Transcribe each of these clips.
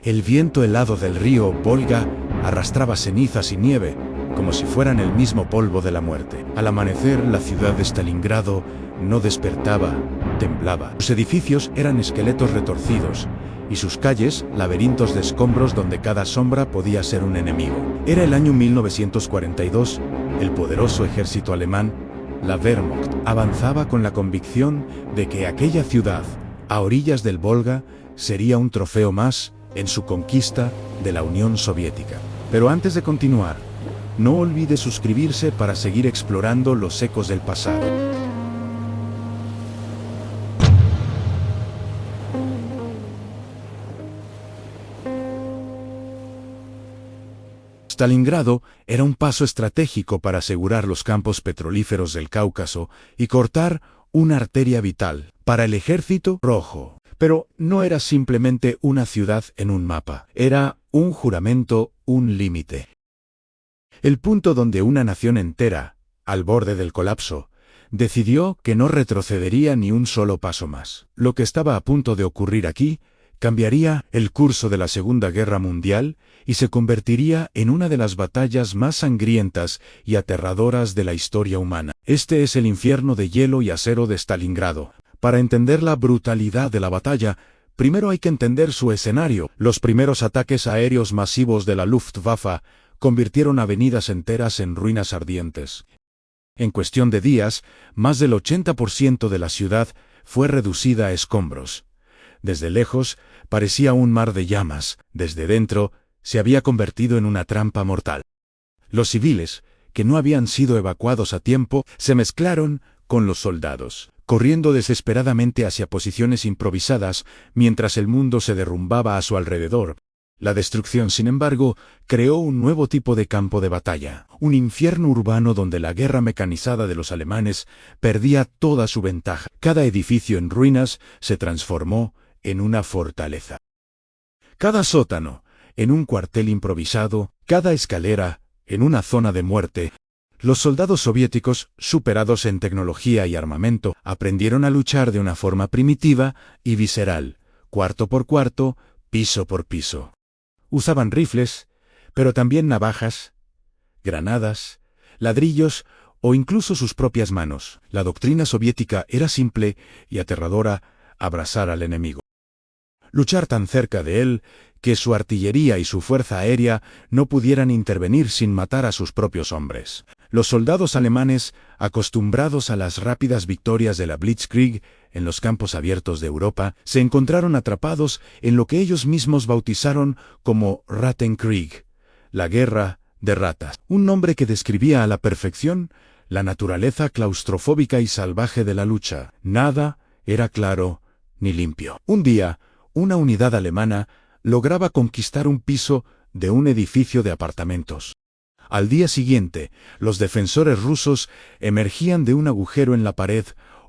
El viento helado del río Volga arrastraba cenizas y nieve, como si fueran el mismo polvo de la muerte. Al amanecer, la ciudad de Stalingrado no despertaba, temblaba. Sus edificios eran esqueletos retorcidos, y sus calles, laberintos de escombros donde cada sombra podía ser un enemigo. Era el año 1942, el poderoso ejército alemán, la Wehrmacht, avanzaba con la convicción de que aquella ciudad, a orillas del Volga, sería un trofeo más en su conquista de la Unión Soviética. Pero antes de continuar, no olvide suscribirse para seguir explorando los ecos del pasado. Stalingrado era un paso estratégico para asegurar los campos petrolíferos del Cáucaso y cortar una arteria vital para el Ejército Rojo. Pero no era simplemente una ciudad en un mapa, era un juramento, un límite. El punto donde una nación entera, al borde del colapso, decidió que no retrocedería ni un solo paso más. Lo que estaba a punto de ocurrir aquí cambiaría el curso de la Segunda Guerra Mundial y se convertiría en una de las batallas más sangrientas y aterradoras de la historia humana. Este es el infierno de hielo y acero de Stalingrado. Para entender la brutalidad de la batalla, primero hay que entender su escenario. Los primeros ataques aéreos masivos de la Luftwaffe convirtieron avenidas enteras en ruinas ardientes. En cuestión de días, más del 80% de la ciudad fue reducida a escombros. Desde lejos, parecía un mar de llamas. Desde dentro, se había convertido en una trampa mortal. Los civiles, que no habían sido evacuados a tiempo, se mezclaron con los soldados, corriendo desesperadamente hacia posiciones improvisadas mientras el mundo se derrumbaba a su alrededor. La destrucción, sin embargo, creó un nuevo tipo de campo de batalla, un infierno urbano donde la guerra mecanizada de los alemanes perdía toda su ventaja. Cada edificio en ruinas se transformó en una fortaleza. Cada sótano, en un cuartel improvisado, cada escalera, en una zona de muerte. Los soldados soviéticos, superados en tecnología y armamento, aprendieron a luchar de una forma primitiva y visceral, cuarto por cuarto, piso por piso. Usaban rifles, pero también navajas, granadas, ladrillos o incluso sus propias manos. La doctrina soviética era simple y aterradora: abrazar al enemigo. Luchar tan cerca de él que su artillería y su fuerza aérea no pudieran intervenir sin matar a sus propios hombres. Los soldados alemanes, acostumbrados a las rápidas victorias de la Blitzkrieg en los campos abiertos de Europa, se encontraron atrapados en lo que ellos mismos bautizaron como Rattenkrieg, la guerra de ratas, un nombre que describía a la perfección la naturaleza claustrofóbica y salvaje de la lucha. Nada era claro ni limpio. Un día, una unidad alemana lograba conquistar un piso de un edificio de apartamentos. Al día siguiente, los defensores rusos emergían de un agujero en la pared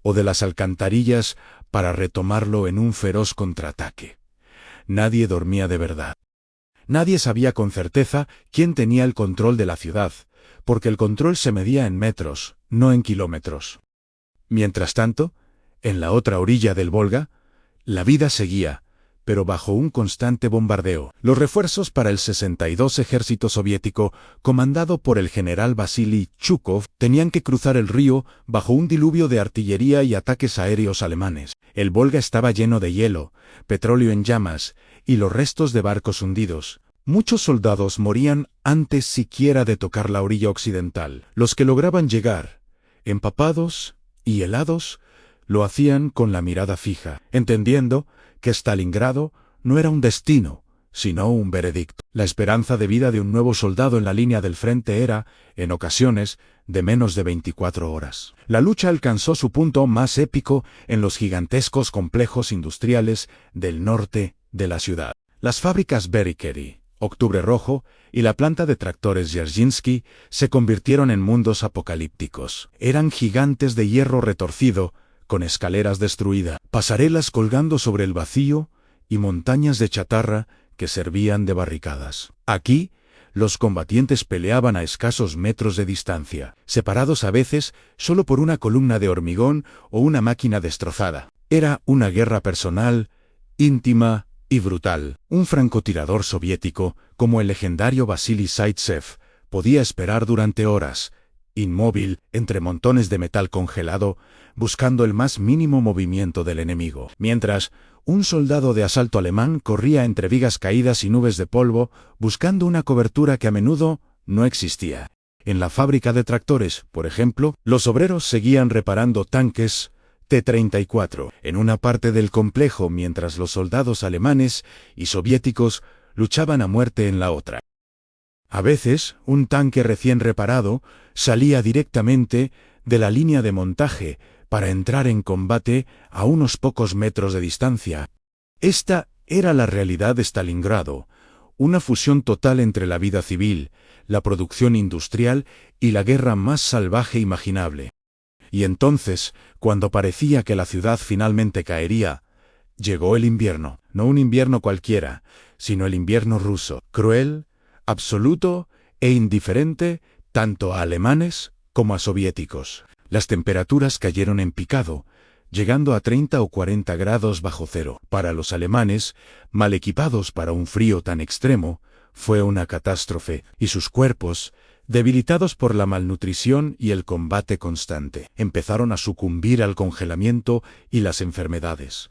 o de las alcantarillas para retomarlo en un feroz contraataque. Nadie dormía de verdad. Nadie sabía con certeza quién tenía el control de la ciudad, porque el control se medía en metros, no en kilómetros. Mientras tanto, en la otra orilla del Volga, la vida seguía, pero bajo un constante bombardeo. Los refuerzos para el 62 Ejército Soviético, comandado por el general Vasily Chukov, tenían que cruzar el río bajo un diluvio de artillería y ataques aéreos alemanes. El Volga estaba lleno de hielo, petróleo en llamas y los restos de barcos hundidos. Muchos soldados morían antes siquiera de tocar la orilla occidental. Los que lograban llegar, empapados y helados, lo hacían con la mirada fija, entendiendo que Stalingrado no era un destino, sino un veredicto. La esperanza de vida de un nuevo soldado en la línea del frente era, en ocasiones, de menos de 24 horas. La lucha alcanzó su punto más épico en los gigantescos complejos industriales del norte de la ciudad. Las fábricas Berikeri, Octubre Rojo y la planta de tractores Dzerzhinsky se convirtieron en mundos apocalípticos. Eran gigantes de hierro retorcido, con escaleras destruidas, pasarelas colgando sobre el vacío y montañas de chatarra que servían de barricadas. Aquí, los combatientes peleaban a escasos metros de distancia, separados a veces solo por una columna de hormigón o una máquina destrozada. Era una guerra personal, íntima y brutal. Un francotirador soviético, como el legendario Vasily Zaitsev, podía esperar durante horas, inmóvil, entre montones de metal congelado, buscando el más mínimo movimiento del enemigo. Mientras, un soldado de asalto alemán corría entre vigas caídas y nubes de polvo, buscando una cobertura que a menudo no existía. En la fábrica de tractores, por ejemplo, los obreros seguían reparando tanques T-34 en una parte del complejo mientras los soldados alemanes y soviéticos luchaban a muerte en la otra. A veces, un tanque recién reparado salía directamente de la línea de montaje para entrar en combate a unos pocos metros de distancia. Esta era la realidad de Stalingrado, una fusión total entre la vida civil, la producción industrial y la guerra más salvaje imaginable. Y entonces, cuando parecía que la ciudad finalmente caería, llegó el invierno. No un invierno cualquiera, sino el invierno ruso, cruel, absoluto e indiferente tanto a alemanes como a soviéticos. Las temperaturas cayeron en picado, llegando a 30 o 40 grados bajo cero. Para los alemanes, mal equipados para un frío tan extremo, fue una catástrofe, y sus cuerpos, debilitados por la malnutrición y el combate constante, empezaron a sucumbir al congelamiento y las enfermedades.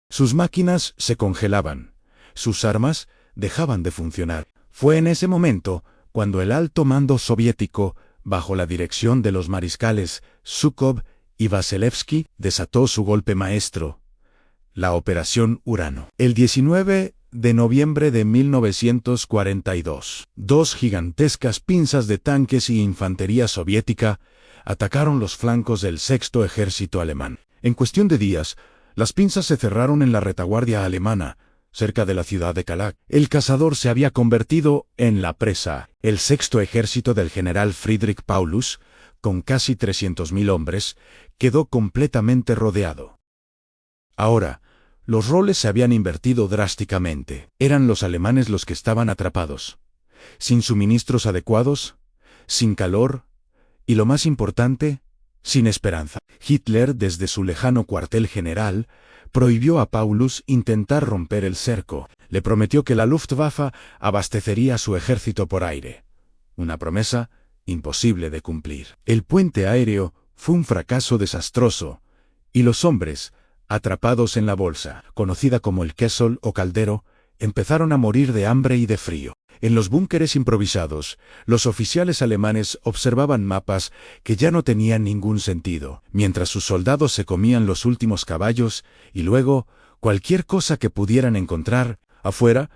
Sus máquinas se congelaban, sus armas dejaban de funcionar. Fue en ese momento cuando el alto mando soviético, bajo la dirección de los mariscales Zhukov y Vasilevsky, desató su golpe maestro, la Operación Urano. El 19 de noviembre de 1942, dos gigantescas pinzas de tanques y infantería soviética atacaron los flancos del Sexto Ejército alemán. En cuestión de días, las pinzas se cerraron en la retaguardia alemana, cerca de la ciudad de Kalach. El cazador se había convertido en la presa. El Sexto Ejército del general Friedrich Paulus, con casi 300.000 hombres, quedó completamente rodeado. Ahora, los roles se habían invertido drásticamente. Eran los alemanes los que estaban atrapados, sin suministros adecuados, sin calor y, lo más importante, sin esperanza. Hitler, desde su lejano cuartel general, prohibió a Paulus intentar romper el cerco. Le prometió que la Luftwaffe abastecería a su ejército por aire. Una promesa imposible de cumplir. El puente aéreo fue un fracaso desastroso, y los hombres, atrapados en la bolsa, conocida como el Kessel o caldero, empezaron a morir de hambre y de frío. En los búnkeres improvisados, los oficiales alemanes observaban mapas que ya no tenían ningún sentido, mientras sus soldados se comían los últimos caballos y luego cualquier cosa que pudieran encontrar. Afuera,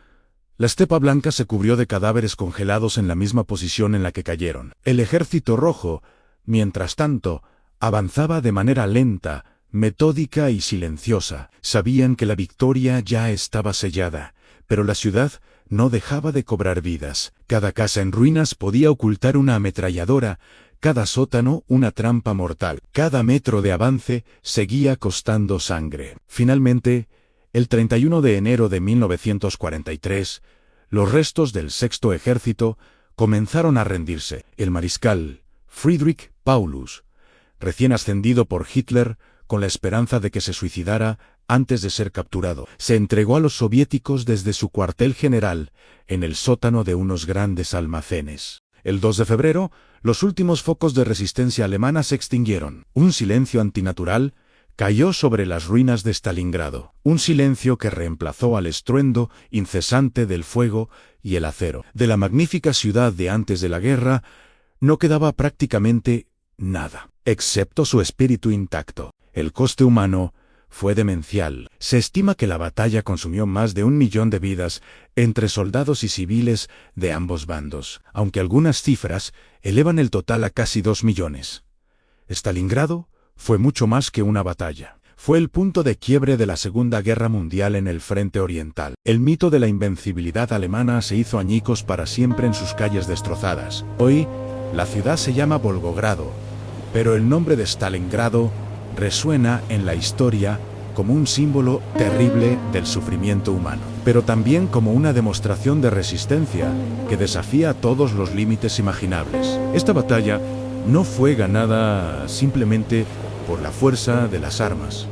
la estepa blanca se cubrió de cadáveres congelados en la misma posición en la que cayeron. El Ejército Rojo, mientras tanto, avanzaba de manera lenta, metódica y silenciosa. Sabían que la victoria ya estaba sellada, pero la ciudad no dejaba de cobrar vidas. Cada casa en ruinas podía ocultar una ametralladora, cada sótano una trampa mortal. Cada metro de avance seguía costando sangre. Finalmente, el 31 de enero de 1943, los restos del Sexto Ejército comenzaron a rendirse. El mariscal Friedrich Paulus, recién ascendido por Hitler, con la esperanza de que se suicidara antes de ser capturado, se entregó a los soviéticos desde su cuartel general, en el sótano de unos grandes almacenes. El 2 de febrero, los últimos focos de resistencia alemana se extinguieron. Un silencio antinatural cayó sobre las ruinas de Stalingrado, un silencio que reemplazó al estruendo incesante del fuego y el acero. De la magnífica ciudad de antes de la guerra, no quedaba prácticamente nada, excepto su espíritu intacto. El coste humano fue demencial. Se estima que la batalla consumió más de 1 millón de vidas entre soldados y civiles de ambos bandos, aunque algunas cifras elevan el total a casi 2 millones. Stalingrado fue mucho más que una batalla. Fue el punto de quiebre de la Segunda Guerra Mundial en el frente oriental. El mito de la invencibilidad alemana se hizo añicos para siempre en sus calles destrozadas. Hoy, la ciudad se llama Volgogrado, pero el nombre de Stalingrado resuena en la historia como un símbolo terrible del sufrimiento humano, pero también como una demostración de resistencia que desafía todos los límites imaginables. Esta batalla no fue ganada simplemente por la fuerza de las armas.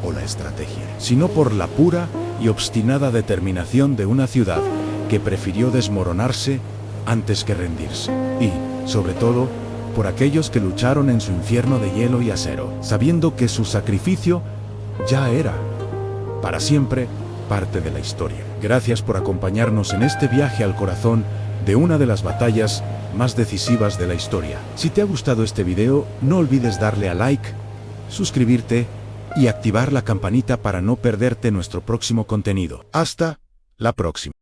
o la estrategia, sino por la pura y obstinada determinación de una ciudad que prefirió desmoronarse antes que rendirse. Y, sobre todo, por aquellos que lucharon en su infierno de hielo y acero, sabiendo que su sacrificio ya era, para siempre, parte de la historia. Gracias por acompañarnos en este viaje al corazón de una de las batallas más decisivas de la historia. Si te ha gustado este video, no olvides darle a like, suscribirte y activar la campanita para no perderte nuestro próximo contenido. Hasta la próxima.